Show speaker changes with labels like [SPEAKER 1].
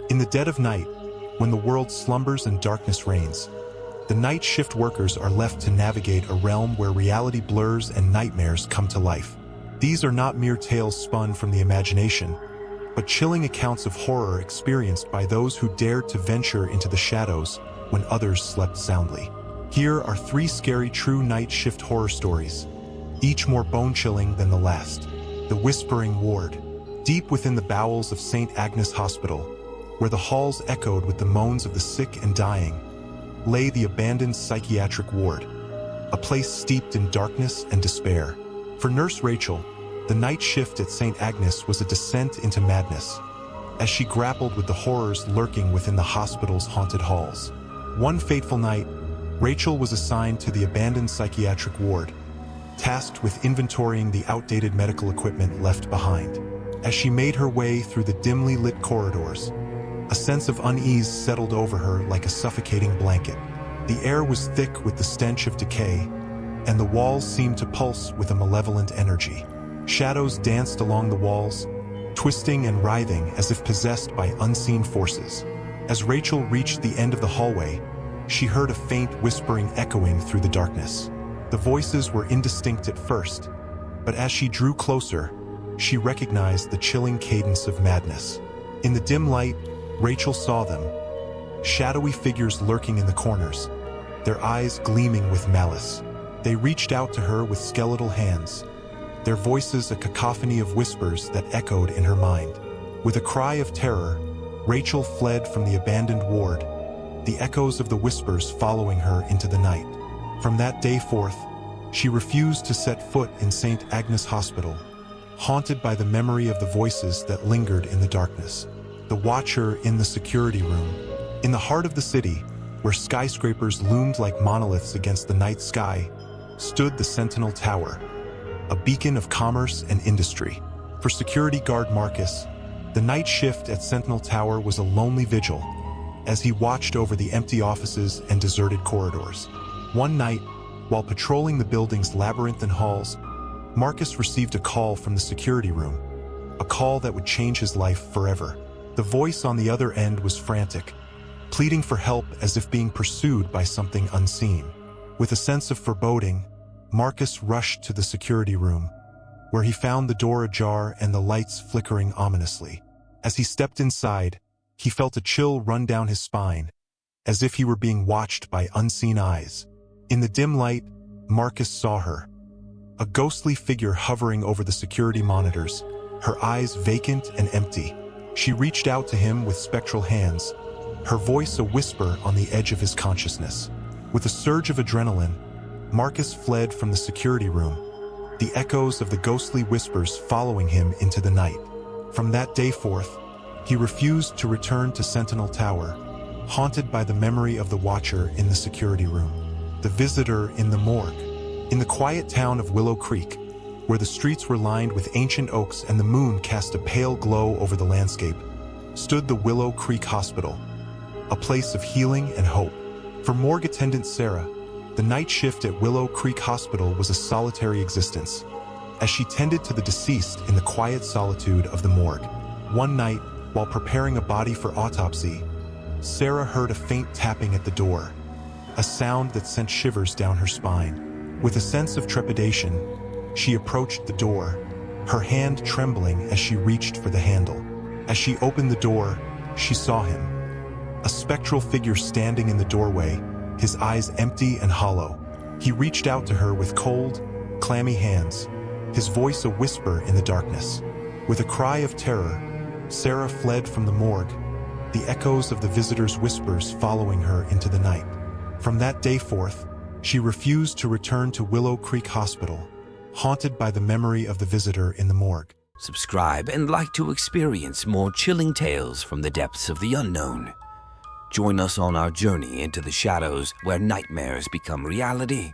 [SPEAKER 1] In the dead of night, when the world slumbers and darkness reigns, the night shift workers are left to navigate a realm where reality blurs and nightmares come to life. These are not mere tales spun from the imagination, but chilling accounts of horror experienced by those who dared to venture into the shadows when others slept soundly. Here are 3 scary true night shift horror stories, each more bone-chilling than the last. The Whispering Ward. Deep within the bowels of St. Agnes Hospital, where the halls echoed with the moans of the sick and dying, lay the abandoned psychiatric ward, a place steeped in darkness and despair. For Nurse Rachel, the night shift at St. Agnes was a descent into madness, as she grappled with the horrors lurking within the hospital's haunted halls. One fateful night, Rachel was assigned to the abandoned psychiatric ward, tasked with inventorying the outdated medical equipment left behind. As she made her way through the dimly lit corridors, a sense of unease settled over her like a suffocating blanket. The air was thick with the stench of decay, and the walls seemed to pulse with a malevolent energy. Shadows danced along the walls, twisting and writhing as if possessed by unseen forces. As Rachel reached the end of the hallway, she heard a faint whispering echoing through the darkness. The voices were indistinct at first, but as she drew closer, she recognized the chilling cadence of madness. In the dim light, Rachel saw them, shadowy figures lurking in the corners, their eyes gleaming with malice. They reached out to her with skeletal hands, their voices a cacophony of whispers that echoed in her mind. With a cry of terror, Rachel fled from the abandoned ward, the echoes of the whispers following her into the night. From that day forth, she refused to set foot in St. Agnes Hospital, haunted by the memory of the voices that lingered in the darkness. The Watcher in the security room. In the heart of the city, where skyscrapers loomed like monoliths against the night sky, stood the Sentinel Tower, a beacon of commerce and industry. For security guard Marcus, the night shift at Sentinel Tower was a lonely vigil, as he watched over the empty offices and deserted corridors. One night, while patrolling the building's labyrinthine halls, Marcus received a call from the security room, a call that would change his life forever. The voice on the other end was frantic, pleading for help as if being pursued by something unseen. With a sense of foreboding, Marcus rushed to the security room, where he found the door ajar and the lights flickering ominously. As he stepped inside, he felt a chill run down his spine, as if he were being watched by unseen eyes. In the dim light, Marcus saw her, a ghostly figure hovering over the security monitors, her eyes vacant and empty. She reached out to him with spectral hands, her voice a whisper on the edge of his consciousness. With a surge of adrenaline, Marcus fled from the security room, the echoes of the ghostly whispers following him into the night. From that day forth, he refused to return to Sentinel Tower, haunted by the memory of the Watcher in the security room. The Visitor in the Morgue. In the quiet town of Willow Creek, where the streets were lined with ancient oaks and the moon cast a pale glow over the landscape, stood the Willow Creek Hospital, a place of healing and hope. For morgue attendant Sarah, the night shift at Willow Creek Hospital was a solitary existence, as she tended to the deceased in the quiet solitude of the morgue. One night, while preparing a body for autopsy, Sarah heard a faint tapping at the door, a sound that sent shivers down her spine. With a sense of trepidation, she approached the door, her hand trembling as she reached for the handle. As she opened the door, she saw him, a spectral figure standing in the doorway, his eyes empty and hollow. He reached out to her with cold, clammy hands, his voice a whisper in the darkness. With a cry of terror, Sarah fled from the morgue, the echoes of the visitor's whispers following her into the night. From that day forth, she refused to return to Willow Creek Hospital, haunted by the memory of the visitor in the morgue.
[SPEAKER 2] Subscribe and like to experience more chilling tales from the depths of the unknown. Join us on our journey into the shadows where nightmares become reality